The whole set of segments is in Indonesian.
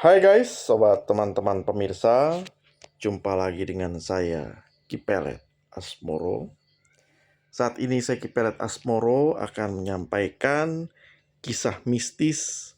Hai guys, sobat teman-teman pemirsa. Jumpa lagi dengan saya, Kipelet Asmoro. Saat ini saya Kipelet Asmoro akan menyampaikan kisah mistis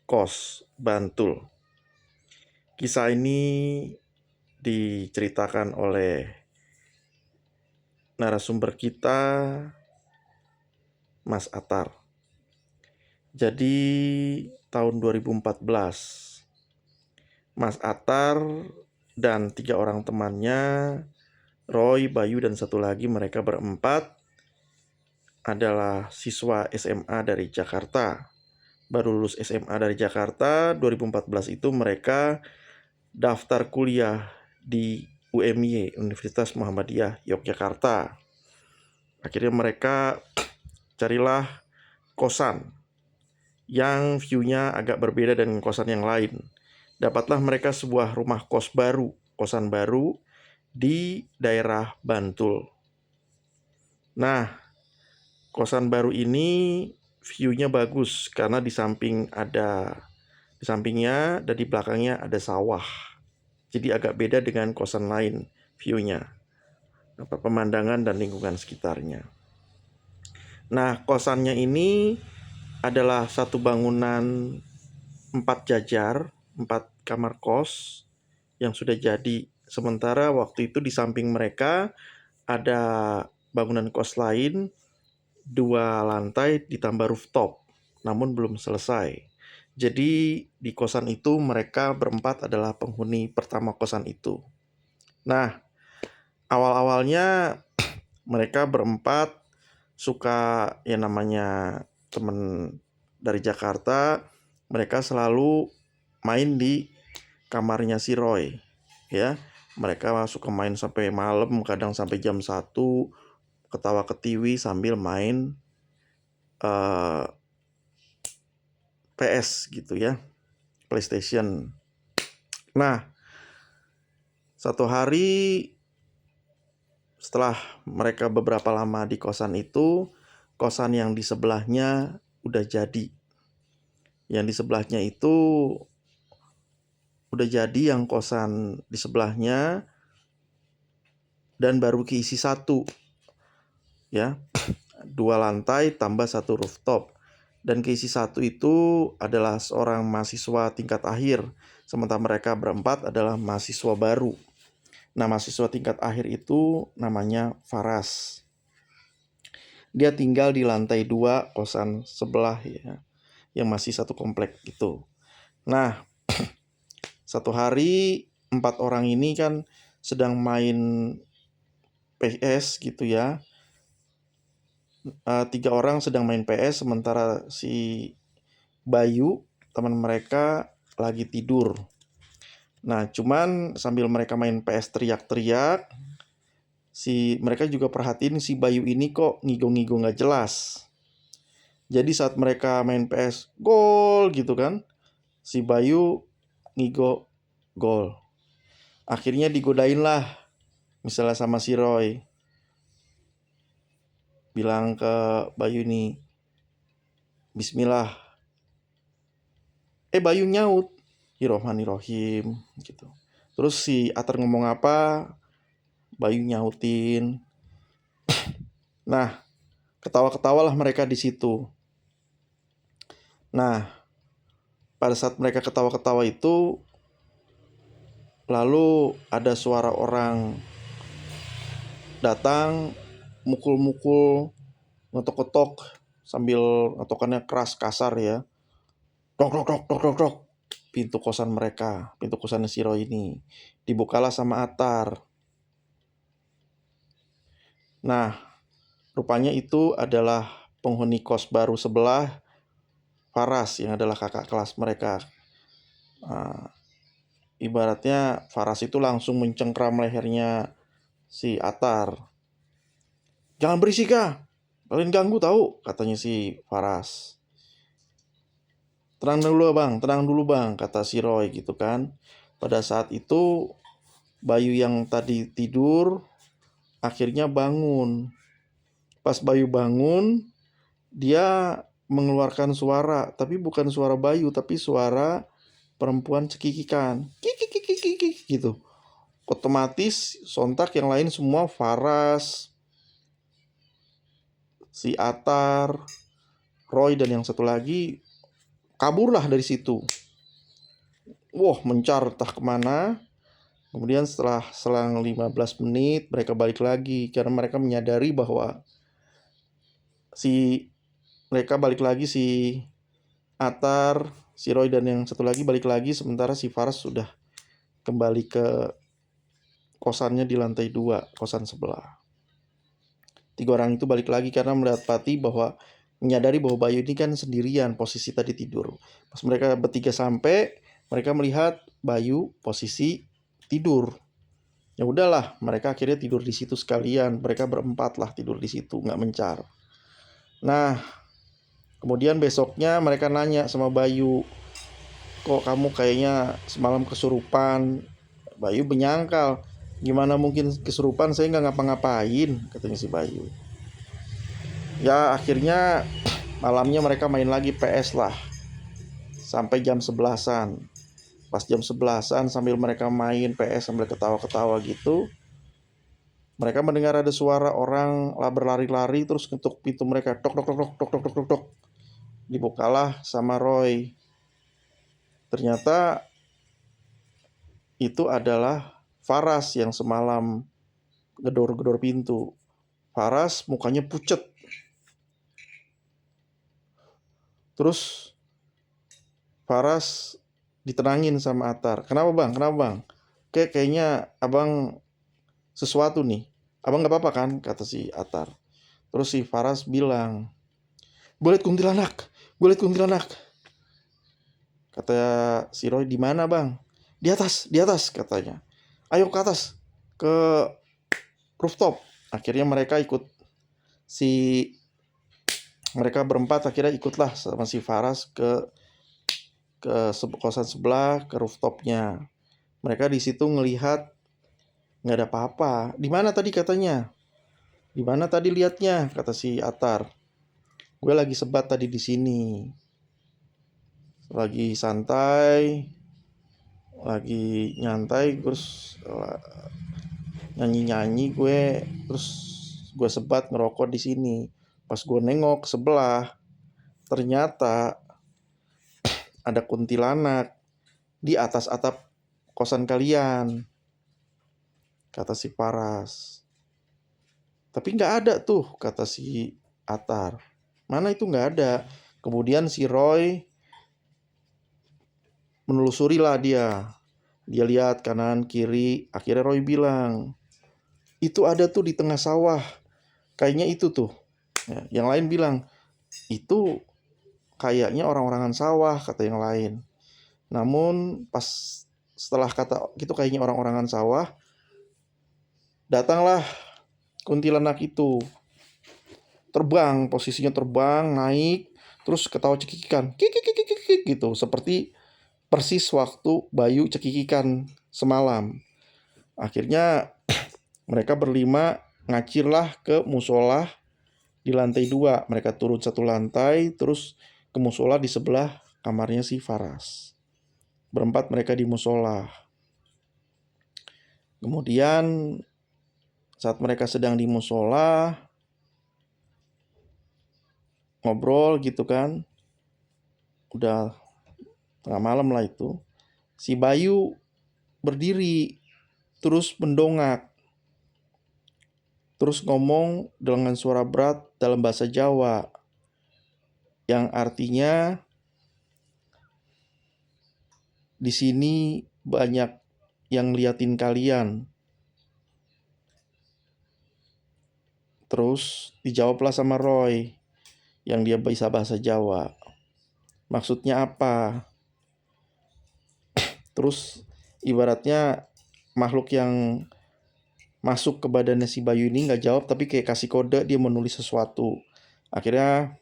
Kos Bantul. Kisah ini diceritakan oleh narasumber kita, Mas Atar. Jadi tahun 2014, Mas Atar dan 3 orang temannya, Roy, Bayu, dan satu lagi, mereka berempat adalah siswa SMA dari Jakarta. Baru lulus SMA dari Jakarta, 2014 itu mereka daftar kuliah di UMY, Universitas Muhammadiyah Yogyakarta. Akhirnya mereka carilah kosan yang view-nya agak berbeda dengan kosan yang lain. Dapatlah mereka sebuah rumah kos baru, kosan baru di daerah Bantul. Nah, kosan baru ini view-nya bagus karena di sampingnya dan di belakangnya ada sawah. Jadi agak beda dengan kosan lain view-nya, pemandangan dan lingkungan sekitarnya. Nah, kosannya ini adalah satu bangunan 4 jajar, 4 kamar kos yang sudah jadi. Sementara waktu itu di samping mereka ada bangunan kos lain 2 lantai ditambah rooftop, namun belum selesai. Jadi di kosan itu mereka berempat adalah penghuni pertama kosan itu. Nah, awal-awalnya mereka berempat suka yang namanya teman dari Jakarta, mereka selalu main di kamarnya si Roy, ya. Mereka suka main sampai malam, kadang sampai jam 1, ketawa ketiwi sambil main PS gitu ya, PlayStation. Nah, satu hari setelah mereka beberapa lama di kosan itu, kosan yang di sebelahnya udah jadi. Yang di sebelahnya itu udah jadi, yang kosan di sebelahnya, dan baru keisi 1, ya. 2 lantai tambah 1 rooftop. Dan keisi 1 itu adalah seorang mahasiswa tingkat akhir, sementara mereka berempat adalah mahasiswa baru. Nah, mahasiswa tingkat akhir itu namanya Faras. Dia tinggal di lantai 2 kosan sebelah, ya, yang masih satu komplek itu. Nah, satu hari 4 orang ini kan sedang main PS gitu ya. 3 orang sedang main PS, sementara si Bayu, teman mereka, lagi tidur. Nah, cuman sambil mereka main PS teriak-teriak, mereka juga perhatiin si Bayu ini kok ngigo-ngigo gak jelas. Jadi saat mereka main PS, gol gitu kan, si Bayu ngigo gol. Akhirnya digodain lah, misalnya sama si Roy. Bilang ke Bayu nih, Bismillah. Bayu nyaut, Bismillahirrohmanirrohim gitu. Terus si Atar ngomong apa, Bayu nyautin. Nah, ketawa-ketawalah mereka di situ. Nah, pada saat mereka ketawa-ketawa itu, lalu ada suara orang datang, mukul-mukul, ngetok-ketok, sambil ngetokannya keras, kasar ya. Dok, dok, dok, dok, dok, dok. Pintu kosan mereka, pintu kosannya si Roy ini. Dibukalah sama Atar. Nah, rupanya itu adalah penghuni kos baru sebelah, Faras, yang adalah kakak kelas mereka. Ibaratnya Faras itu langsung mencengkram lehernya si Atar. Jangan berisik ah, kalian ganggu tahu, katanya si Faras. Tenang dulu bang, kata si Roy gitu kan. Pada saat itu Bayu yang tadi tidur akhirnya bangun. Pas Bayu bangun, dia mengeluarkan suara, tapi bukan suara Bayu, tapi suara perempuan cekikikan, kikik gitu. Otomatis sontak yang lain semua, Faras, si Atar, Roy, dan yang satu lagi kaburlah dari situ. Wah, mencar entah kemana. Kemudian setelah selang 15 menit mereka balik lagi karena mereka menyadari bahwa si Atar, si Roy, dan yang satu lagi balik lagi, sementara si Faras sudah kembali ke kosannya di lantai 2, kosan sebelah. 3 orang itu balik lagi karena mendapati bahwa menyadari bahwa Bayu ini kan sendirian posisi tadi tidur. Pas mereka bertiga sampai, mereka melihat Bayu posisi tidur. Ya udahlah, mereka akhirnya tidur di situ sekalian. Mereka berempat lah tidur di situ, nggak mencar. Nah, kemudian besoknya mereka nanya sama Bayu, kok kamu kayaknya semalam kesurupan? Bayu menyangkal, gimana mungkin kesurupan, saya nggak ngapa-ngapain, katanya si Bayu. Ya akhirnya malamnya mereka main lagi PS lah sampai jam 11-an. Pas jam 11-an sambil mereka main PS sambil ketawa-ketawa gitu, mereka mendengar ada suara orang berlari-lari terus ketuk pintu mereka, tok tok tok tok tok tok tok tok tok. Dibukalah sama Roy. Ternyata itu adalah Faras yang semalam gedor-gedor pintu. Faras mukanya pucet. Terus Faras ditenangin sama Atar. Kenapa bang? Kenapa bang? Kayaknya abang sesuatu nih. Abang gak apa-apa kan? Kata si Atar. Terus si Faras bilang, gue liat kuntilanak. Gue liat kuntilanak. Kata si Roy, di mana bang? Di atas katanya. Ayo ke atas, ke rooftop. Akhirnya mereka berempat akhirnya ikutlah sama si Faras ke kosan sebelah, ke rooftopnya. Mereka di situ ngelihat nggak ada apa-apa. Di mana tadi katanya? Di mana tadi liatnya? Kata si Atar. Gue lagi sebat tadi di sini. Lagi santai, lagi nyantai, terus nyanyi-nyanyi terus gue sebat ngerokok di sini. Pas gue nengok ke sebelah, ternyata ada kuntilanak di atas atap kosan kalian, kata si Paras. Tapi nggak ada tuh, kata si Atar. Mana itu nggak ada. Kemudian si Roy menelusuri lah dia. Dia lihat kanan kiri. Akhirnya Roy bilang, itu ada tuh di tengah sawah. Kayaknya itu tuh. Ya, yang lain bilang, itu kayaknya orang-orangan sawah, kata yang lain. Namun pas setelah kata itu kayaknya orang-orangan sawah, datanglah kuntilanak itu. Terbang, posisinya terbang, naik, terus ketawa cekikikan, kikik gitu, seperti persis waktu Bayu cekikikan semalam. Akhirnya mereka berlima ngacirlah ke musola di lantai 2. Mereka turun 1 lantai, terus ke musola di sebelah kamarnya si Faras. Berempat mereka di musola. Kemudian saat mereka sedang di musola, ngobrol gitu kan, udah tengah malam lah itu, si Bayu berdiri terus mendongak, terus ngomong dengan suara berat dalam bahasa Jawa yang artinya di sini banyak yang liatin kalian. Terus dijawablah sama Roy yang dia bisa bahasa Jawa. Maksudnya apa? Terus ibaratnya makhluk yang masuk ke badannya si Bayu ini gak jawab, tapi kayak kasih kode dia menulis sesuatu. Akhirnya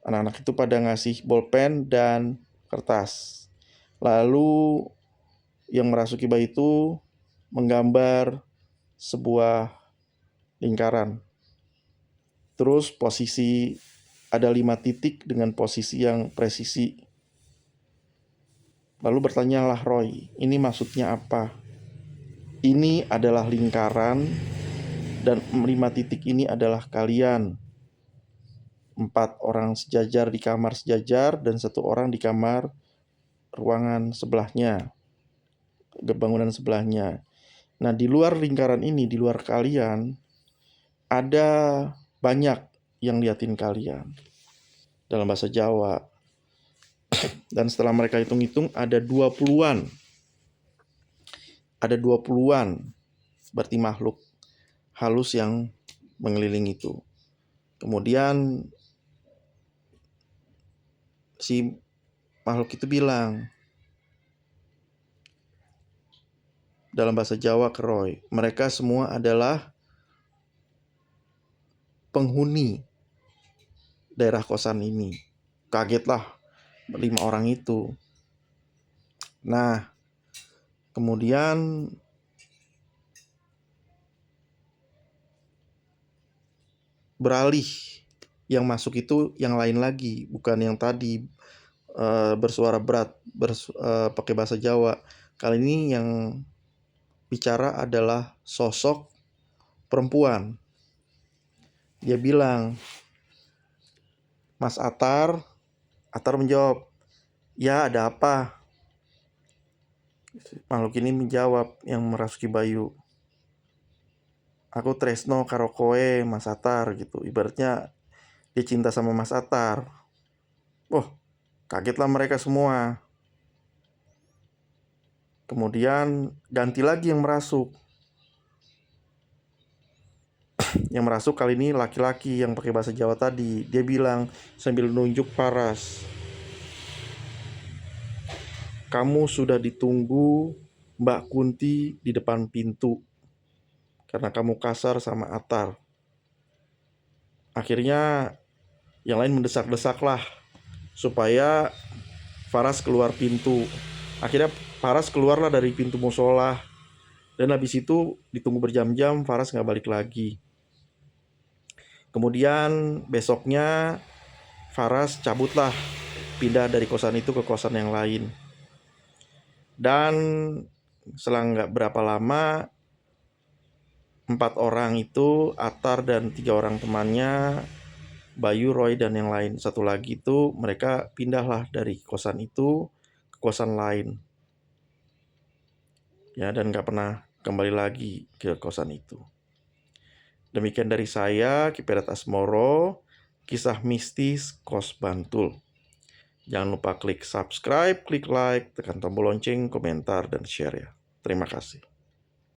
anak-anak itu pada ngasih bolpen dan kertas. Lalu yang merasuki Bayu itu menggambar sebuah lingkaran. Terus posisi ada 5 titik dengan posisi yang presisi. Lalu bertanyalah Roy, ini maksudnya apa? Ini adalah lingkaran dan 5 titik ini adalah kalian. 4 orang sejajar di kamar sejajar dan 1 orang di kamar ruangan sebelahnya, bangunan sebelahnya. Nah, di luar lingkaran ini, di luar kalian, ada banyak yang liatin kalian dalam bahasa Jawa. Dan setelah mereka hitung-hitung ada 20-an. Ada 20-an, berarti makhluk halus yang mengelilingi itu. Kemudian si makhluk itu bilang dalam bahasa Jawa ke Roy, mereka semua adalah penghuni daerah kosan ini. Kagetlah 5 orang itu. Nah, kemudian beralih, yang masuk itu yang lain lagi, bukan yang tadi bersuara berat, pakai bahasa Jawa. Kali ini yang bicara adalah sosok perempuan. Dia bilang, Mas Atar. Atar menjawab, ya ada apa? Makhluk ini menjawab yang merasuki Bayu, aku tresno karo koe Mas Atar gitu. Ibaratnya dia cinta sama Mas Atar. Wah, kagetlah mereka semua. Kemudian ganti lagi yang merasuk. Yang merasuk kali ini laki-laki yang pakai bahasa Jawa tadi. Dia bilang sambil nunjuk Faras, kamu sudah ditunggu Mbak Kunti di depan pintu karena kamu kasar sama Atar. Akhirnya yang lain mendesak-desak lah supaya Faras keluar pintu. Akhirnya Faras keluarlah dari pintu musola. Dan habis itu ditunggu berjam-jam, Faras gak balik lagi. Kemudian besoknya Faras cabutlah, pindah dari kosan itu ke kosan yang lain. Dan selang gak berapa lama, 4 orang itu, Atar dan 3 orang temannya, Bayu, Roy, dan yang lain satu lagi itu, mereka pindahlah dari kosan itu ke kosan lain. Ya, dan gak pernah kembali lagi ke kosan itu. Demikian dari saya, Kiperat Asmoro, kisah mistis Kos Bantul. Jangan lupa klik subscribe, klik like, tekan tombol lonceng, komentar, dan share ya. Terima kasih.